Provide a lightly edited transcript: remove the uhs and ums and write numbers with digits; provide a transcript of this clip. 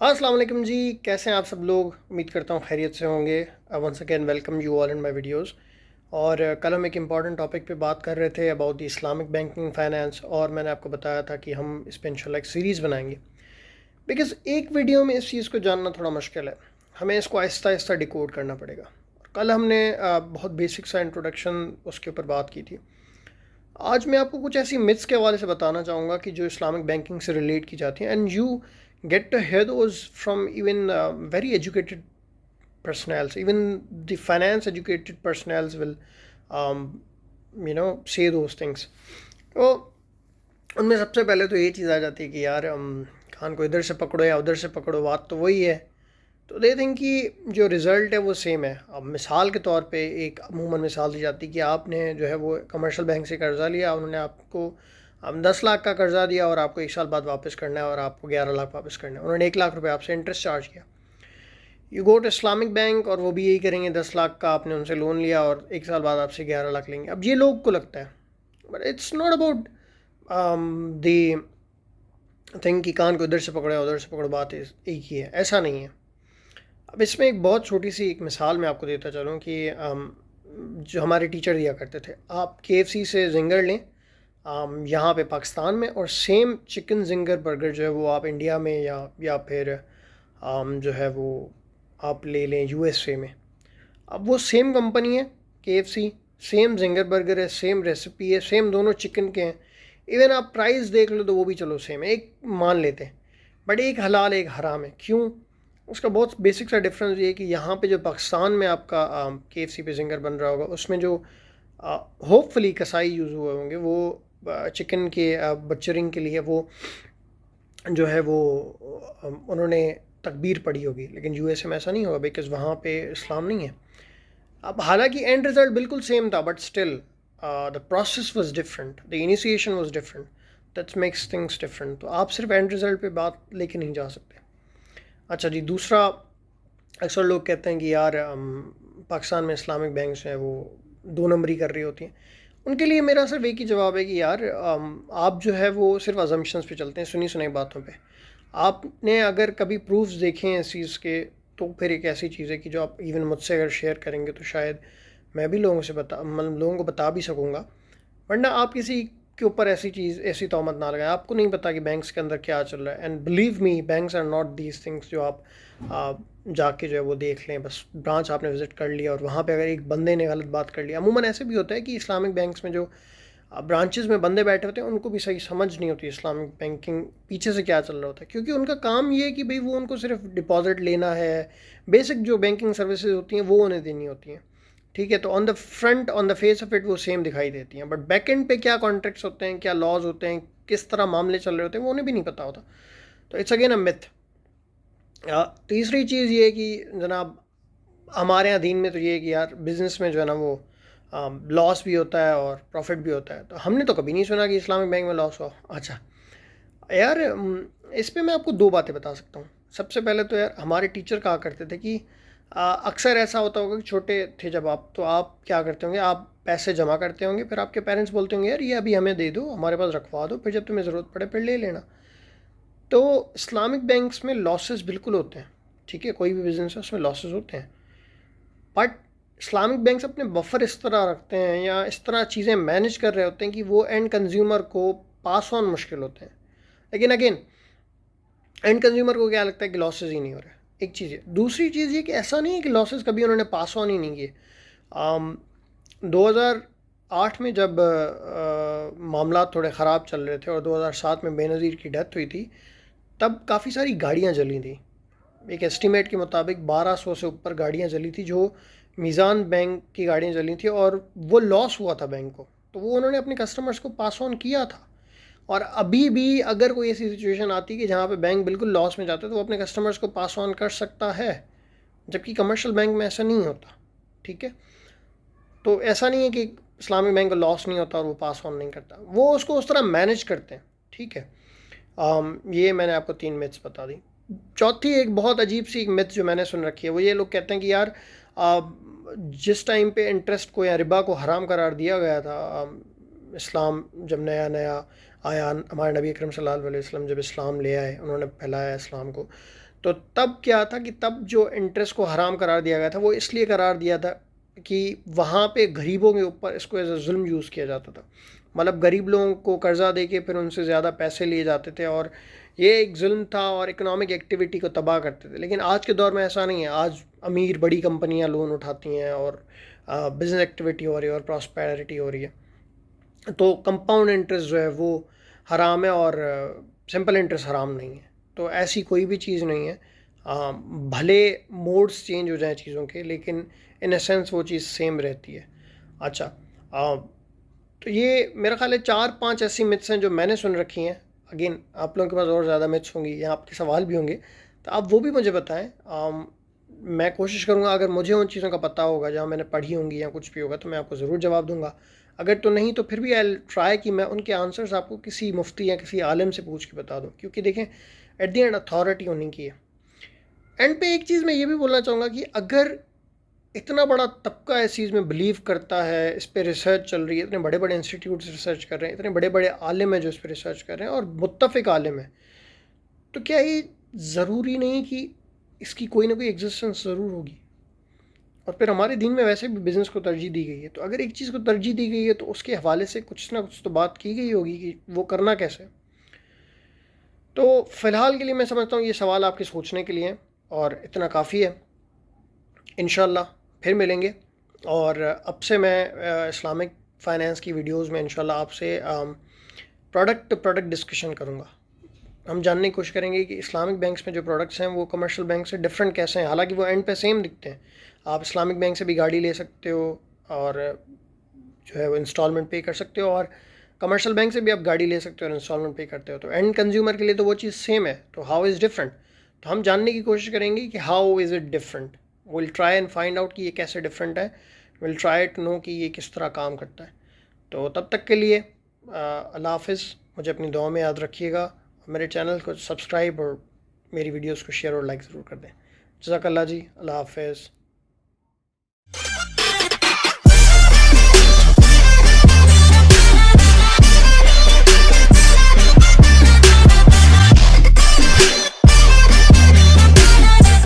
अस्सलाम वालेकुम जी। कैसे हैं आप सब लोग? उम्मीद करता हूँ खैरियत से होंगे। Once again welcome you all in my videos. और कल हम एक इम्पॉर्टेंट टॉपिक पे बात कर रहे थे about the Islamic banking finance, और मैंने आपको बताया था कि हम इस पे इंशाल्लाह एक सीरीज़ बनाएंगे। बिकॉज़ एक वीडियो में इस चीज़ को जानना थोड़ा मुश्किल है, हमें इसको आहिस्ता आहिस्ता डिकोड करना पड़ेगा। कल हमने बहुत बेसिक सा इंट्रोडक्शन उसके ऊपर बात की थी। आज मैं आपको कुछ ऐसी मिथ्स के हवाले से बताना चाहूँगा कि जो इस्लामिक बैंकिंग से रिलेट की जाती हैं, and you get to hear those from even very educated personnels. Even the finance educated personnels will um, say those things. तो उनमें सबसे पहले तो ये चीज़ आ जाती है कि यार खान को इधर से पकड़ो या उधर से पकड़ो, बात तो वही है। तो दे थिंक कि जो रिज़ल्ट है वो सेम है। अब मिसाल के तौर पे एक अमूमन मिसाल दी जाती है कि आपने जो है वो कमर्शियल बैंक से कर्ज़ा लिया, उन्होंने आपको 10 लाख का कर्ज़ा दिया और आपको 1 साल बाद वापस करना है और आपको 11 लाख वापस करना है। उन्होंने 1 लाख रुपये आपसे इंटरेस्ट चार्ज किया। You go to Islamic bank और वो भी यही करेंगे, 10 लाख का आपने उनसे लोन लिया और 1 साल बाद आपसे 11 लाख लेंगे। अब ये लोग को लगता है, but it's not about the thing कि कान को इधर से पकड़ो उधर से पकड़ो, बात एक ही है, ऐसा नहीं है। अब इसमें एक बहुत छोटी सी एक मिसाल मैं आपको देता चलूँ कि जो हमारे टीचर दिया करते थे, आप KFC से जिंगर लें यहाँ पे पाकिस्तान में, और सेम चिकन जिंगर बर्गर जो है वो आप इंडिया में या फिर जो है वो आप ले लें USA में। अब वो सेम कंपनी है KFC, सेम जिंगर बर्गर है, सेम रेसिपी है, सेम दोनों चिकन के हैं। इवन आप प्राइस देख लो तो वो भी चलो सेम है, एक मान लेते हैं। बट एक हलाल एक हराम है, क्यों? उसका बहुत बेसिक सा डिफरेंस ये है कि यहाँ पे जो पाकिस्तान में आपका KFC पे जिंगर बन रहा होगा, उसमें जो होपफुली कसाई यूज़ हुए होंगे वो चिकन के बचरिंग के लिए वो जो है वो उन्होंने तकबीर पढ़ी होगी। लेकिन USA में ऐसा नहीं होगा, बिकॉज़ वहाँ पे इस्लाम नहीं है। अब हालांकि एंड रिज़ल्ट बिल्कुल सेम था, but still the process was different, the initiation was different, that makes things different. तो आप सिर्फ एंड रिज़ल्ट पे बात लेके नहीं जा सकते। अच्छा जी, दूसरा, अक्सर लोग कहते हैं कि यार पाकिस्तान में इस्लामिक बैंक्स हैं वो 2 नंबरी कर रही होती हैं। उनके लिए मेरा सिर्फ एक ही जवाब है कि यार आप जो है वो सिर्फ अजम्पशंस पे चलते हैं, सुनी सुनाई बातों पे। आपने अगर कभी प्रूफ्स देखे हैं इस चीज़ के, तो फिर एक ऐसी चीज़ है कि जो आप इवन मुझसे अगर शेयर करेंगे तो शायद मैं भी लोगों से मतलब लोगों को बता भी सकूँगा। वरना आप किसी के ऊपर ऐसी चीज़, ऐसी तोहमत ना लगाएं। आपको नहीं पता कि बैंक्स के अंदर क्या चल रहा है। And believe me, banks are not these things जो आप जाके जो है वो देख लें। बस ब्रांच आपने विज़िट कर लिया और वहाँ पे अगर एक बंदे ने गलत बात कर लिया, अमूमन ऐसे भी होता है कि इस्लामिक बैंक्स में जो ब्रांचेस में बंदे बैठे होते हैं उनको भी सही समझ नहीं होती इस्लामिक बैंकिंग पीछे से क्या चल रहा होता है, क्योंकि उनका काम ये है कि भाई वो उनको सिर्फ डिपॉजिट लेना है, बेसिक जो बैंकिंग सर्विसेज होती हैं वो उन्हें देनी होती हैं। ठीक है, तो on the front, on the face of it वो सेम दिखाई देती हैं, बट बैक एंड पे क्या कॉन्ट्रैक्ट्स होते हैं, क्या लॉज होते हैं, किस तरह मामले चल रहे होते हैं, वो उन्हें भी नहीं पता होता। तो इट्स अगेन अ मिथ। तीसरी चीज़ ये है कि जनाब हमारे यहाँ दीन में तो ये है कि यार बिज़नेस में जो है ना वो लॉस भी होता है और प्रॉफिट भी होता है। तो हमने तो कभी नहीं सुना कि इस्लामिक बैंक में लॉस हुआ। अच्छा यार, इस पे मैं आपको 2 बातें बता सकता हूँ। सबसे पहले तो यार हमारे टीचर कहा करते थे कि अक्सर ऐसा होता होगा कि छोटे थे जब आप, तो आप क्या करते होंगे, आप पैसे जमा करते होंगे, फिर आपके पेरेंट्स बोलते होंगे यार ये अभी हमें दे दो, हमारे पास रखवा दो, फिर जब तुम्हें ज़रूरत पड़े फिर ले लेना। तो इस्लामिक बैंक्स में लॉसेस बिल्कुल होते हैं। ठीक है, कोई भी बिज़नेस है उसमें लॉसेस होते हैं, बट इस्लामिक बैंक्स अपने बफर इस तरह रखते हैं या इस तरह चीज़ें मैनेज कर रहे होते हैं कि वो एंड कंज्यूमर को पास ऑन मुश्किल होते हैं। लेकिन अगेन एंड कंज्यूमर को क्या लगता है कि लॉसेस ही नहीं हो रहा है, एक चीज़ है। दूसरी चीज़ ये कि ऐसा नहीं है कि लॉसेस कभी उन्होंने पास ऑन ही नहीं किए। 2008 में जब मामला थोड़े ख़राब चल रहे थे और 2007 में बेनज़ीर की डेथ हुई थी, तब काफ़ी सारी गाड़ियाँ जली थी। एक एस्टीमेट के मुताबिक 1200 से ऊपर गाड़ियाँ जली थी, जो मीज़ान बैंक की गाड़ियाँ जली थी, और वो लॉस हुआ था बैंक को। तो वो उन्होंने अपने कस्टमर्स को पास ऑन किया था। और अभी भी अगर कोई ऐसी सिचुएशन आती है कि जहाँ पे बैंक बिल्कुल लॉस में जाता है, तो वो अपने कस्टमर्स को पास ऑन कर सकता है, जबकि कमर्शियल बैंक में ऐसा नहीं होता। ठीक है, तो ऐसा नहीं है कि इस्लामिक बैंक को लॉस नहीं होता और वो पास ऑन नहीं करता, वो उसको उस तरह मैनेज करते हैं। ठीक है, ये मैंने आपको 3 मिथ्स बता दी। चौथी एक बहुत अजीब सी एक मिथ जो मैंने सुन रखी है, वो ये लोग कहते हैं कि यार जिस टाइम पे इंटरेस्ट को या रिबा को हराम करार दिया गया था, इस्लाम जब नया नया आया, हमारे नबी अकरम सल्लल्लाहु अलैहि वसल्लम जब इस्लाम ले आए, उन्होंने फैलाया इस्लाम को, तो तब क्या था कि तब जो इंटरेस्ट को हराम करार दिया गया था वो इसलिए करार दिया था कि वहाँ पे गरीबों के ऊपर इसको एज अ जुल्म यूज़ किया जाता था। मतलब गरीब लोगों को कर्ज़ा दे के फिर उनसे ज़्यादा पैसे लिए जाते थे और ये एक जुल्म था और इकोनॉमिक एक्टिविटी को तबाह करते थे। लेकिन आज के दौर में ऐसा नहीं है। आज अमीर बड़ी कंपनियां लोन उठाती हैं और बिज़नेस एक्टिविटी हो रही है और प्रॉस्पेरिटी हो रही है। तो कंपाउंड इंटरेस्ट जो है वो हराम है और सिंपल इंटरेस्ट हराम नहीं है। तो ऐसी कोई भी चीज़ नहीं है। भले मोड्स चेंज हो जाएं चीज़ों के, लेकिन इन एसेंस वो चीज़ सेम रहती है। अच्छा, तो ये मेरा ख्याल है 4-5 ऐसी मिथ्स हैं जो मैंने सुन रखी हैं। अगेन आप लोगों के पास और ज़्यादा मिथ्स होंगी या आपके सवाल भी होंगे, तो आप वो भी मुझे बताएं। मैं कोशिश करूँगा, अगर मुझे उन चीज़ों का पता होगा जहाँ मैंने पढ़ी होंगी या कुछ भी होगा, तो मैं आपको ज़रूर जवाब दूंगा। अगर तो नहीं तो फिर भी आई ट्राई कि मैं उनके आंसर्स आपको किसी मुफ्ती या किसी आलिम से पूछ के बता दूँ, क्योंकि देखें एट द एंड अथॉरिटी उन्हीं की है। एंड पे एक चीज़ मैं ये भी बोलना चाहूँगा कि अगर इतना बड़ा तबका इस चीज़ में बिलीव करता है, इस पे रिसर्च चल रही है, इतने बड़े बड़े इंस्टीट्यूट्स रिसर्च कर रहे हैं, इतने बड़े बड़े आलिम हैं जो इस पे रिसर्च कर रहे हैं और मुत्तफ़िक आलिम है, तो क्या ये ज़रूरी नहीं कि इसकी कोई ना कोई एग्जिस्टेंस ज़रूर होगी? और फिर हमारे दीन में वैसे भी बिज़नेस को तरजीह दी गई है, तो अगर एक चीज़ को तरजीह दी गई है तो उसके हवाले से कुछ ना कुछ तो बात की गई होगी कि वो करना कैसे। तो फ़िलहाल के लिए मैं समझता हूँ ये सवाल आपके सोचने के लिए हैं और इतना काफ़ी है। इंशाल्लाह फिर मिलेंगे और अब से मैं इस्लामिक फ़ाइनेंस की वीडियोस में इंशाल्लाह आपसे प्रोडक्ट टू प्रोडक्ट डिस्कशन करूँगा। हम जानने की कोशिश करेंगे कि इस्लामिक बैंक्स में जो प्रोडक्ट्स हैं वो कमर्शियल बैंक से डिफरेंट कैसे हैं। हालांकि वो एंड पे सेम दिखते हैं। आप इस्लामिक बैंक से भी गाड़ी ले सकते हो और जो है वो इंस्टॉलमेंट पे कर सकते हो, और कमर्शियल बैंक से भी आप गाड़ी ले सकते हो और इंस्टॉलमेंट पे करते हो। तो एंड कंज्यूमर के लिए तो वो चीज़ सेम है, तो हाउ इज़ डिफरेंट? तो हम जानने की कोशिश करेंगे कि how is it different. Will try and find out कि ये कैसे डिफरेंट है। विल ट्राई टू नो कि ये किस तरह काम करता है। तो तब तक के लिए अल्लाह हाफ़िज़। मुझे अपनी दुआ में याद रखिएगा। मेरे चैनल को सब्सक्राइब और मेरी वीडियोस को शेयर और लाइक ज़रूर कर दें। जज़ाकल्लाह जी। अल्लाह हाफ़िज़।